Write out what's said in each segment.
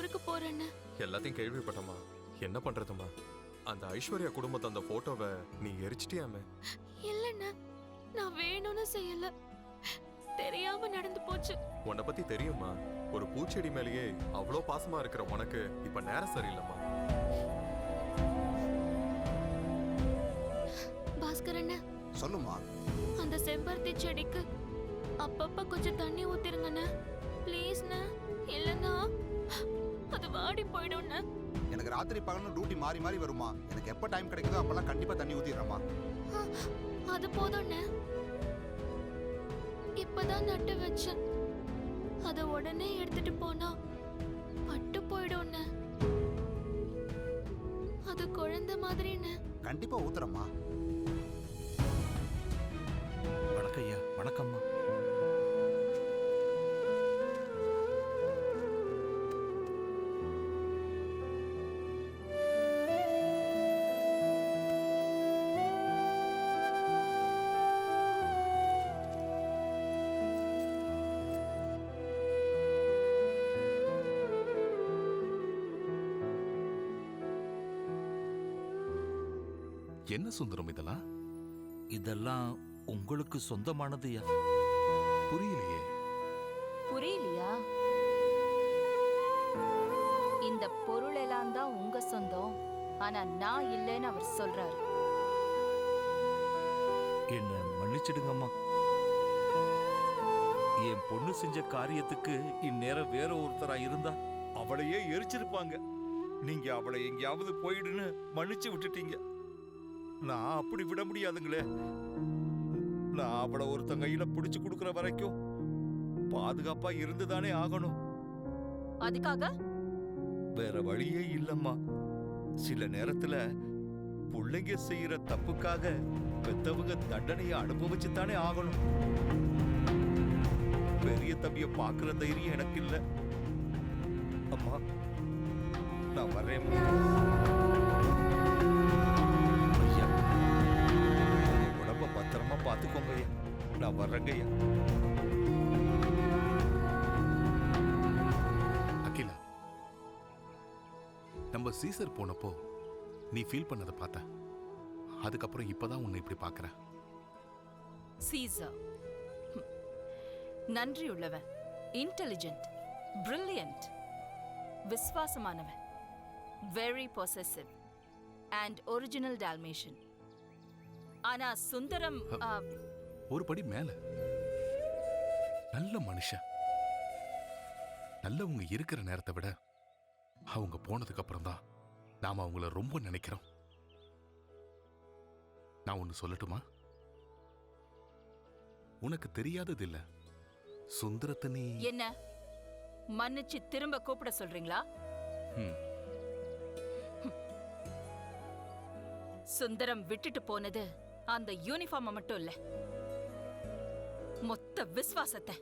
ஊருக்கு போறேன்னு. எல்லாத்தையும் கேள்விப்பட்டமா. என்ன பண்றதுமா? அந்த ஐஸ்வர்யா குடும்பத்தை அந்த போட்டோவை நீ எரிச்சிட்டியாமே. இல்லண்ணா, நான் வேணும்னு செய்யல, தெரியாம நடந்து போச்சு. உன்னை பத்தி தெரியுமா? ஒரு பூச்செடி மேலேயே அவ்வளோ பாசமா இருக்கிற உனக்கு இப்ப நேரம் சரியில்லைம்மா. பாஸ்கர் அண்ணா, சொல்லுமா. அந்த செம்பருத்தி செடிக்கு அப்பப்ப கொஞ்சம் தண்ணி ஊத்திருங்கண்ணா, ப்ளீஸ்ண்ணா. இல்லைன்னா அது வாடி போயிடும்ண்ணா. எனக்கு ராத்திரி பகலும் டியூட்டி மாறி மாறி வருமா. எனக்கு எப்ப டைம் கிடைக்குதோ அப்பெல்லாம் கண்டிப்பா தண்ணி ஊத்திடுறேம்மா. அது போதும்ண்ணா. இப்பதான் நட்டு வச்சேன், அத உடனே எடுத்துட்டு போனா பட்டு போயிடும்ண்ணா. அது குழந்தை மாதிரிண்ணா. கண்டிப்பா ஊத்துறேம்மா. வணக்கம் ஐயா. வணக்கம்மா. என்ன சுந்தரம் இதெல்லாம்? இதெல்லாம் உங்களுக்கு சொந்தமானதுயா. புரியலையே. புரியலையா? இந்த பொருள் எல்லாம் தான் உங்க சொந்தம், ஆனா நான் இல்லைன்னு அவர் சொல்றாரு. என்ன மன்னிச்சிடுங்கம்மா. என் பொண்ணு செஞ்ச காரியத்துக்கு இந்நேரம் வேற ஒருத்தரா இருந்தா அவளையே எரிச்சிருப்பாங்க. நீங்க அவளை எங்கேயாவது போயிடுன்னு மன்னிச்சு விட்டுட்டீங்க. நான் அப்படி விட முடியாதுங்களே. நான் அவளை ஒருத்தங்க கையில பிடிச்சு கொடுக்கற வரைக்கும் பாதுகாப்பா இருந்துதானே ஆகணும். அதுக்காக வேற வழியே இல்லம்மா. சில நேரத்துல பிள்ளைங்க செய்யற தப்புக்காக பெத்தவங்க தண்டனையை அனுபவிச்சுத்தானே ஆகணும். பெரிய தம்பிய பாக்குற தைரியம் எனக்கு இல்ல. அம்மா, நான் வர்றேன். ஐயா, உடம்ப பத்திரமா பாத்துக்கோங்க ஐயா. நான் வர்றேங்க ஐயா. அகிலா, நம்ம சீசர் போனப்போ நீ ஃபீல் பண்ணதை பார்த்த. அதுக்கப்புறம் இப்பதான் உன்னை இப்படி பார்க்கறேன். சீசர் நன்றியுள்ளவன், இன்டெலிஜென்ட், பிரில்லியன்ட், விசுவாசமானவன், very possessive and original Dalmatian. ஆனா சுந்தரம் ஒரு படி மேல. நல்ல மனுஷன். நல்லவங்க இருக்கிற நேரத்தை விட அவங்க போனதுக்கு அப்புறம் தான் நாம அவங்கள ரொம்ப நினைக்கிறோம். நான் ஒன்னு சொல்லட்டுமா? உனக்கு தெரியாதது இல்ல, சுந்தரத்தை நீ என்ன மன்னிச்சு திரும்ப கூப்பிட சொல்றீங்களா? சுந்தரம் விட்டுட்டு போனது அந்த யூனிஃபார்ம் மட்டும் இல்ல, மொத்த விசுவாசத்தை.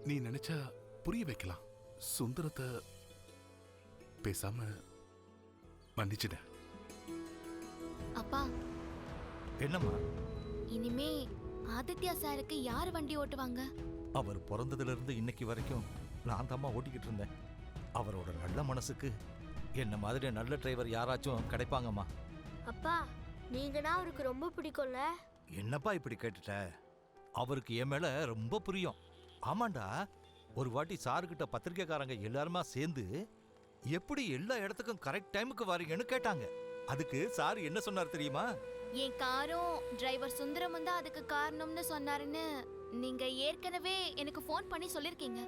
நீ நினைச்சா புரிய வைக்கலாம். சுந்தரத்தை பேசாம மன்னிச்சிட. அப்பா, என்னம்மா? இனிமே ஆதித்யா சாருக்கு யார் வண்டி ஓட்டுவாங்க? அவர் பிறந்ததுல இருந்து இன்னைக்கு வரைக்கும் நான் தாம்மா ஓட்டிக்கிட்டு இருந்தேன். அவரோட நல்ல மனசுக்கு என்ன மாதிரி நல்ல டிரைவர் யாராச்சும் கிடைப்பாங்கம்மா. அப்பா, நீங்கன்னா அவருக்கு ரொம்ப பிடிக்கும்ல? என்னப்பா இப்படி கேட்டுட்ட? அவருக்கு என் மேல ரொம்ப பிரியம். ஆமாண்டா, ஒரு வாட்டி சாருக்கிட்ட பத்திரிக்கைக்காரங்க எல்லாருமா சேர்ந்து எப்படி எல்லா இடத்துக்கும் கரெக்ட் டைமுக்கு வாரீங்கன்னு கேட்டாங்க. அதுக்கு சார் என்ன சொன்னார் தெரியுமா? என் காரும் டிரைவர் சுந்தரமும் தான் அதுக்கு காரணம்னு சொன்னாருன்னு நீங்க ஏற்கனவே எனக்கு ஃபோன் பண்ணி சொல்லிருக்கீங்க.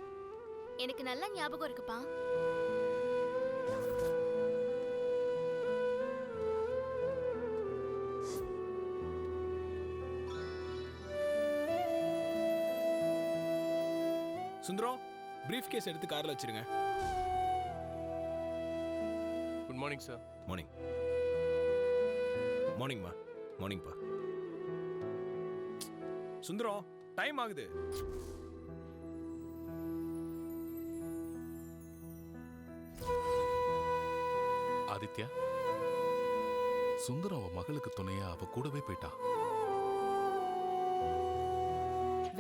எனக்கு நல்ல ஞாபகம் இருக்குப்பா. சுந்தரம், பிரீஃப் கேஸ் எடுத்து கார்ல வச்சிருங்க. Good morning sir. மார்னிங். மார்னிங்மா. மார்னிங்ப்பா. சுந்தரம், டைம் ஆகுது. ஆதித்யா, சுந்தரம் அவ மகளுக்கு துணையா அவ கூடவே போயிட்டான்.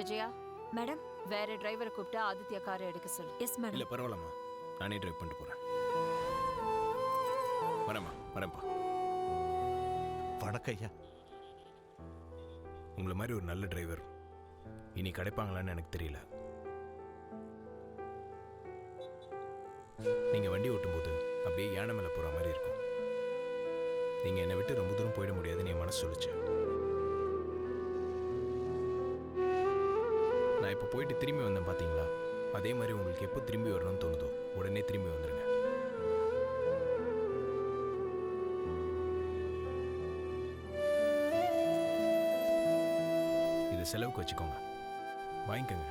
விஜயா மேடம், வேற டிரைவரை கூப்பிட்டு ஆதித்யா காரை எடுக்க சொல்லு. Yes madam. இல்ல பரவாயில்லம்மா, நானே டிரைவ் பண்ணிட்டு போகிறேன். வரேன்ப்பா. வணக்கம் ஐயா. உங்களை மாதிரி ஒரு நல்ல டிரைவர் இனி கிடைப்பாங்களான்னு எனக்கு தெரியல. நீங்கள் வண்டி ஓட்டும்போது அப்படியே யானை மேலே போகிற மாதிரி இருக்கும். நீங்கள் என்னை விட்டு ரொம்ப தூரம் போயிட முடியாதுன்னு என் மனசு சொல்லுச்சு. நான் இப்போ போயிட்டு திரும்பி வந்தேன் பார்த்தீங்களா, அதே மாதிரி உங்களுக்கு எப்போ திரும்பி வரணும்னு தோணுதோ உடனே திரும்பி வந்துடுங்க. இது செலவுக்கு வச்சுக்கோங்க, வாங்கிக்கோங்க.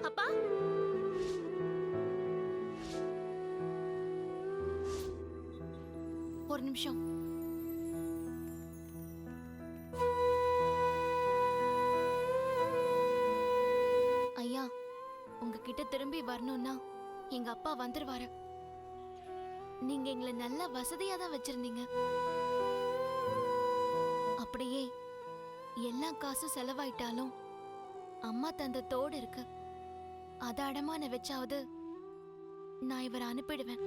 அப்பா, ஒரு நிமிஷம். ஐயா, உங்ககிட்ட திரும்பி வரணும்னா எங்க அப்பா வந்துருவாரு. நீங்க எங்களை நல்ல வசதியா தான் வச்சிருந்தீங்க. அப்படியே எல்லா காசும் செலவாயிட்டாலும் அம்மா தந்த தோடு இருக்கு. அத அடமான வச்சாவது நான் இவரை அனுப்பிடுவேன்.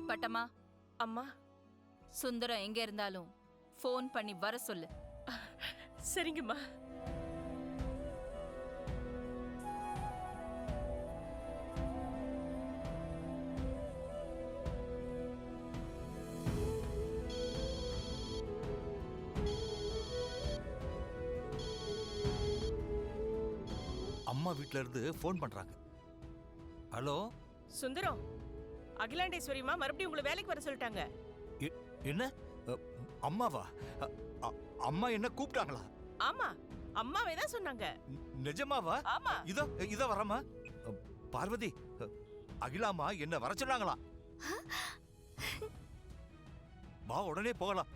பட்டம்மா, அம்மா. சுந்தரம் எங்க இருந்தாலும் ஃபோன் பண்ணி வர சொல்லு. சரிங்கம்மா. அம்மா வீட்ல இருந்து ஃபோன் பண்றாங்க. ஹலோ சுந்தரம், அகிலாண்டேஸ்வரிமா மறுபடியும் உங்களை வேலைக்கு வர சொல்லிட்டாங்க. என்ன? அம்மாவா? அம்மா என்ன கூப்பிட்டாங்களா? ஆமா, அம்மாவே தான் சொன்னாங்க. நிஜமாவா? ஆமா. இதோ வரமா. பார்வதி, அகிலாமா என்ன வர சொன்னாங்களா? வா, உடனே போகலாம்.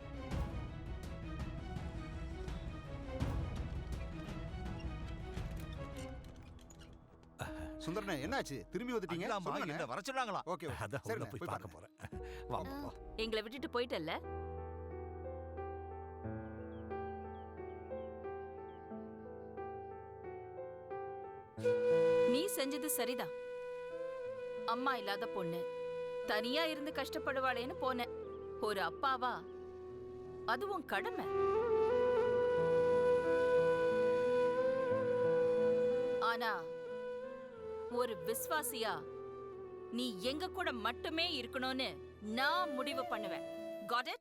சுந்தரனே என்னாச்சு? திரும்பி வந்துட்டீங்க? அகிலாமா சொல்லுங்கண்ணே. என்ன வர சொன்னாங்களா? Okay okay. அதான் உள்ள சரிண்ணே, போய் போய் பார்க்க போறேன். வா வா, வா. எங்களை விட்டுட்டு போயிட்டல்ல? நீ செஞ்சது சரிதான். அம்மா இல்லாத பொண்ணு தனியா இருந்து கஷ்டப்படுவாளேன்னு போனேன். ஒரு அப்பாவா அது உன் கடமை. ஆனா ஒரு விசுவாசியா நீ எங்க கூட மட்டுமே இருக்கணும்னு நான் முடிவு பண்ணுவேன். Got it?